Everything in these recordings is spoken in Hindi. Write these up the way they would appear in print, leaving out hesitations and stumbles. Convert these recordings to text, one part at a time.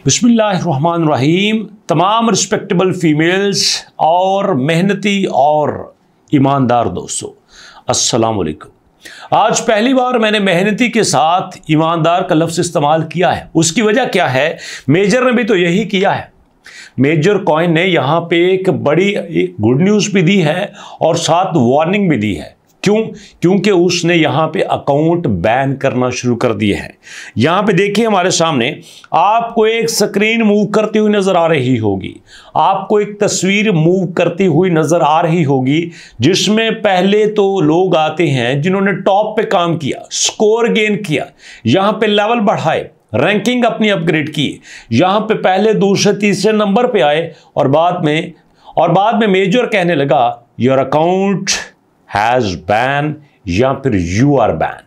बिस्मिल्लाहिर्रहमानिर्रहीम। तमाम रिस्पेक्टेबल फीमेल्स और मेहनती और ईमानदार दोस्तों, अस्सलाम वालेकुम। आज पहली बार मैंने मेहनती के साथ ईमानदार का लफ्ज़ इस्तेमाल किया है। उसकी वजह क्या है? मेजर ने भी तो यही किया है। मेजर कॉइन ने यहाँ पे एक बड़ी गुड न्यूज़ भी दी है और साथ वार्निंग भी दी है। क्यों? क्योंकि उसने यहाँ पे अकाउंट बैन करना शुरू कर दिए हैं। यहाँ पे देखिए हमारे सामने आपको एक स्क्रीन मूव करती हुई नज़र आ रही होगी, आपको एक तस्वीर मूव करती हुई नज़र आ रही होगी, जिसमें पहले तो लोग आते हैं जिन्होंने टॉप पे काम किया, स्कोर गेन किया, यहाँ पे लेवल बढ़ाए, रैंकिंग अपनी अपग्रेड की, यहाँ पे पहले दूसरे तीसरे नंबर पे आए और बाद में मेजर कहने लगा योर अकाउंट हैज बैन या फिर यू आर बैन,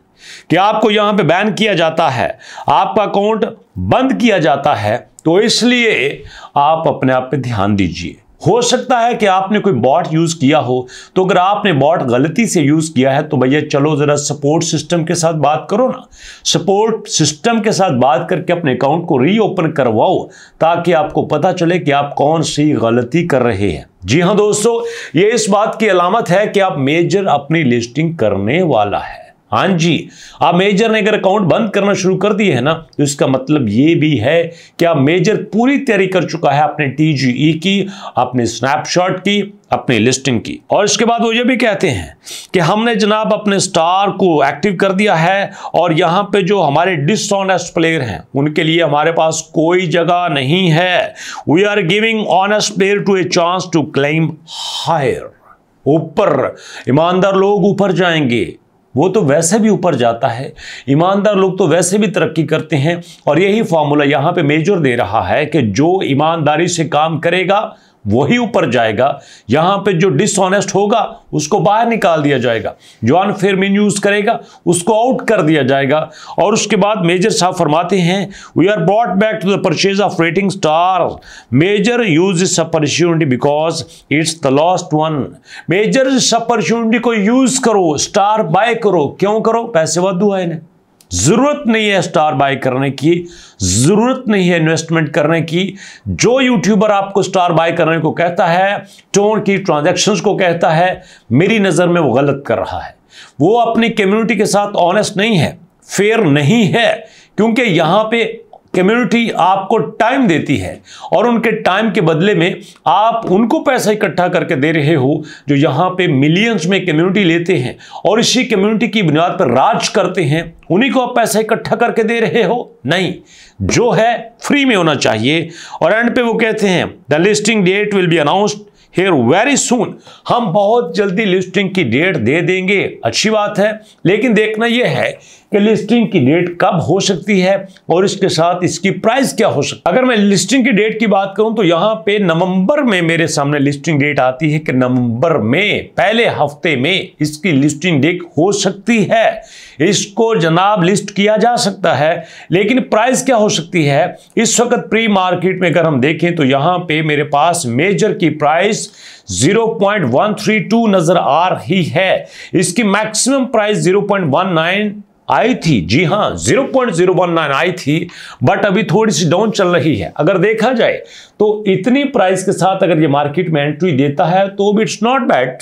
कि आपको यहां पे बैन किया जाता है, आपका अकाउंट बंद किया जाता है। तो इसलिए आप अपने आप पे ध्यान दीजिए। हो सकता है कि आपने कोई बॉट यूज किया हो, तो अगर आपने बॉट गलती से यूज किया है तो भैया चलो जरा सपोर्ट सिस्टम के साथ बात करो ना। सपोर्ट सिस्टम के साथ बात करके अपने अकाउंट को रीओपन करवाओ, ताकि आपको पता चले कि आप कौन सी गलती कर रहे हैं। जी हां दोस्तों, ये इस बात की अलामत है कि आप मेजर अपनी लिस्टिंग करने वाला है। हाँ जी, आप मेजर ने अगर अकाउंट बंद करना शुरू कर दिए है ना, तो इसका मतलब ये भी है कि आप मेजर पूरी तैयारी कर चुका है अपने TGE की, अपने स्नैपशॉट की, अपनी लिस्टिंग की। और इसके बाद वो ये भी कहते हैं कि हमने जनाब अपने स्टार को एक्टिव कर दिया है और यहाँ पे जो हमारे डिसऑनेस्ट प्लेयर हैं उनके लिए हमारे पास कोई जगह नहीं है। We are giving honest player to a chance to claim higher. ऊपर ईमानदार लोग ऊपर जाएंगे, वो तो वैसे भी ऊपर जाता है, ईमानदार लोग तो वैसे भी तरक्की करते हैं। और यही फॉर्मूला यहाँ पे मेजर दे रहा है कि जो ईमानदारी से काम करेगा वही ऊपर जाएगा। यहाँ पे जो डिसऑनेस्ट होगा उसको बाहर निकाल दिया जाएगा, जो अनफेयर मीन यूज करेगा उसको आउट कर दिया जाएगा। और उसके बाद मेजर साहब फरमाते हैं we are brought back to the purchase of rating star. Major use this opportunity because it's the last one. Major इस अपॉर्चुनिटी को यूज करो, स्टार बाय करो। क्यों करो? पैसे वादू है इन्हें, जरूरत नहीं है स्टार बाय करने की, जरूरत नहीं है इन्वेस्टमेंट करने की। जो यूट्यूबर आपको स्टार बाय करने को कहता है, टोन की ट्रांजैक्शंस को कहता है, मेरी नजर में वो गलत कर रहा है। वो अपनी कम्युनिटी के साथ ऑनेस्ट नहीं है, फेयर नहीं है, क्योंकि यहां पे कम्युनिटी आपको टाइम देती है और उनके टाइम के बदले में आप उनको पैसा इकट्ठा करके दे रहे हो, जो यहाँ पे मिलियंस में कम्युनिटी लेते हैं और इसी कम्युनिटी की बुनियाद पर राज करते हैं। उन्हीं को आप पैसा इकट्ठा करके दे रहे हो? नहीं, जो है फ्री में होना चाहिए। और एंड पे वो कहते हैं the listing date will be announced here very soon. हम बहुत जल्दी लिस्टिंग की डेट दे देंगे, अच्छी बात है, लेकिन देखना यह है कि लिस्टिंग की डेट कब हो सकती है और इसके साथ इसकी प्राइस क्या हो सकती है। अगर मैं लिस्टिंग की डेट की बात करूं तो यहां पे नवंबर में मेरे सामने लिस्टिंग डेट आती है कि नवंबर में पहले हफ्ते में इसकी लिस्टिंग डेट हो सकती है। इसको जनाब लिस्ट किया जा सकता है, लेकिन प्राइस क्या हो सकती है? इस वक्त प्री मार्केट में अगर हम देखें तो यहां पे मेरे पास मेजर की प्राइस 0.132 नजर आ रही है। इसकी मैक्सिमम प्राइस 0.19 आई थी। जी हां, 0.019 आई थी, बट अभी थोड़ी सी डाउन चल रही है। अगर देखा जाए तो इतनी प्राइस के साथ अगर ये मार्केट में एंट्री देता है तो इट्स नॉट बैड,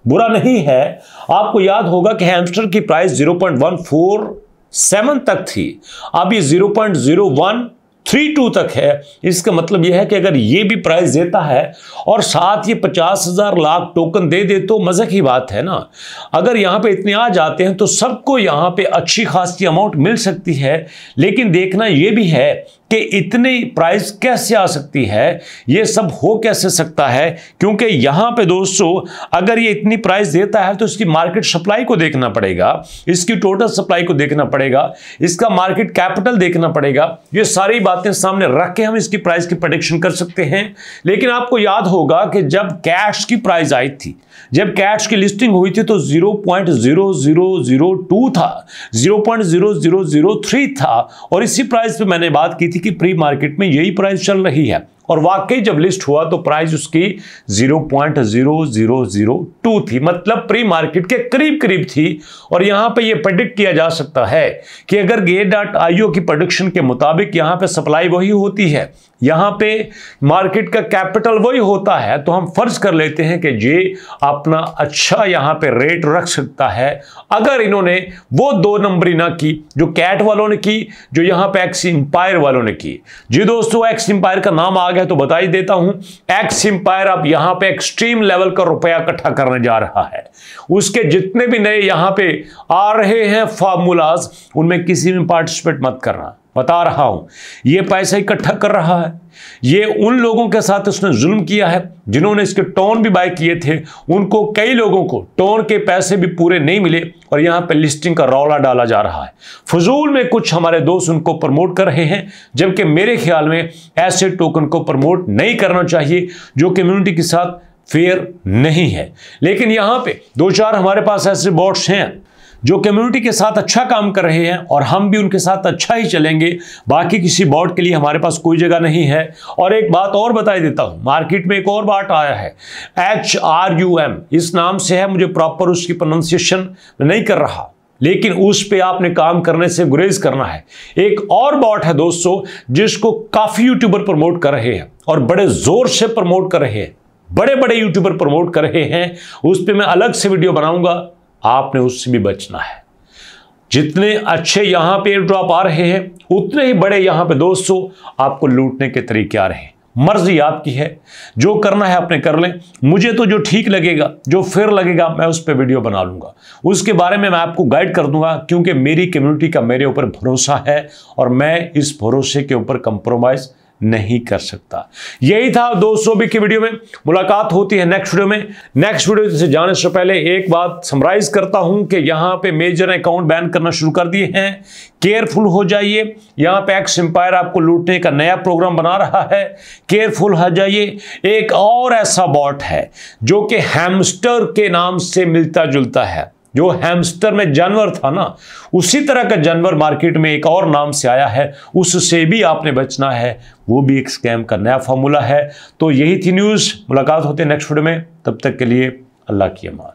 बुरा नहीं है। आपको याद होगा कि हैमस्टर की प्राइस 0.147 तक थी, अब ये 0.0132 तक है। इसका मतलब यह है कि अगर ये भी प्राइस देता है और साथ ये 50,000 लाख टोकन दे दे तो मजे की बात है ना। अगर यहां पे इतने आ जाते हैं तो सबको यहां पे अच्छी खासी अमाउंट मिल सकती है, लेकिन देखना यह भी है कि इतनी प्राइस कैसे आ सकती है, ये सब हो कैसे सकता है। क्योंकि यहां पे दोस्तों अगर ये इतनी प्राइस देता है तो इसकी मार्केट सप्लाई को देखना पड़ेगा, इसकी टोटल सप्लाई को देखना पड़ेगा, इसका मार्केट कैपिटल देखना पड़ेगा। ये सारी बातें सामने रख के हम इसकी प्राइस की प्रेडिक्शन कर सकते हैं। लेकिन आपको याद होगा कि जब कैश की प्राइस आई थी, जब कैश की लिस्टिंग हुई थी तो 0.0002 था, 0.0003 था और इसी प्राइस पे मैंने बात की थी कि प्री मार्केट में यही प्राइस चल रही है। और वाकई जब लिस्ट हुआ तो प्राइस उसकी 0.0002 थी, मतलब प्री मार्केट के करीब करीब थी। और यहां पे ये प्रेडिक्ट किया जा सकता है कि अगर Gate.io की प्रेडिक्शन के मुताबिक यहां पे सप्लाई वही होती है, यहां पे मार्केट का कैपिटल वही होता है, तो हम फर्ज कर लेते हैं कि ये अपना अच्छा यहां पे रेट रख सकता है अगर इन्होंने वो 2 नंबरी ना की जो कैट वालों ने की, जो यहां पे एक्स एम्पायर वालों ने की। जी दोस्तों, एक्स एम्पायर का नाम आ गया तो बता ही देता हूं, एक्स एम्पायर अब यहां पे एक्सट्रीम लेवल का रुपया इकट्ठा करने जा रहा है। उसके जितने भी नए यहां पे आ रहे हैं फार्मूलाज, उनमें किसी में पार्टिसिपेट मत करना, बता रहा हूं। ये पैसा इकट्ठा कर रहा है, ये उन लोगों के साथ उसने जुल्म किया है जिन्होंने इसके टोन भी बाय किए थे। उनको, कई लोगों को टोन के पैसे भी पूरे नहीं मिले और यहां पे लिस्टिंग का रौला डाला जा रहा है। फजूल में कुछ हमारे दोस्त उनको प्रमोट कर रहे हैं, जबकि मेरे ख्याल में ऐसे टोकन को प्रमोट नहीं करना चाहिए जो कम्युनिटी के साथ फेयर नहीं है। लेकिन यहां पे 2-4 हमारे पास ऐसे बॉट्स हैं जो कम्युनिटी के साथ अच्छा काम कर रहे हैं और हम भी उनके साथ अच्छा ही चलेंगे। बाकी किसी बॉट के लिए हमारे पास कोई जगह नहीं है। और एक बात और बता देता हूं, मार्केट में एक और बॉट आया है HRUM, इस नाम से है, मुझे प्रॉपर उसकी प्रोनाउंसिएशन नहीं कर रहा, लेकिन उस पे आपने काम करने से गुरेज करना है। एक और बॉट है दोस्तों जिसको काफी यूट्यूबर प्रमोट कर रहे हैं और बड़े जोर से प्रमोट कर रहे हैं, बड़े बड़े यूट्यूबर प्रमोट कर रहे हैं। उस पर मैं अलग से वीडियो बनाऊंगा, आपने उससे भी बचना है। जितने अच्छे यहां पे एयर ड्रॉप आ रहे हैं, उतने ही बड़े यहां पे दोस्तों आपको लूटने के तरीके आ रहे हैं। मर्जी आपकी है, जो करना है अपने कर लें। मुझे तो जो ठीक लगेगा, जो फेयर लगेगा, मैं उस पर वीडियो बना लूंगा, उसके बारे में मैं आपको गाइड कर दूंगा, क्योंकि मेरी कम्युनिटी का मेरे ऊपर भरोसा है और मैं इस भरोसे के ऊपर कंप्रोमाइज नहीं कर सकता। यही था दोस्तों अभी की वीडियो में। मुलाकात होती है नेक्स्ट वीडियो में। नेक्स्ट वीडियो से जाने से पहले एक बात समराइज करता हूं कि यहां पे मेजर अकाउंट बैन करना शुरू कर दिए हैं, केयरफुल हो जाइए। यहां पे एक्स एम्पायर आपको लूटने का नया प्रोग्राम बना रहा है, केयरफुल हो जाइए। एक और ऐसा बॉट है जो कि हैमस्टर के नाम से मिलता जुलता है, जो हैमस्टर में जानवर था ना, उसी तरह का जानवर मार्केट में एक और नाम से आया है, उससे भी आपने बचना है। वो भी एक स्कैम का नया फॉर्मूला है। तो यही थी न्यूज़। मुलाकात होती है नेक्स्ट वीडियो में, तब तक के लिए अल्लाह की अमान।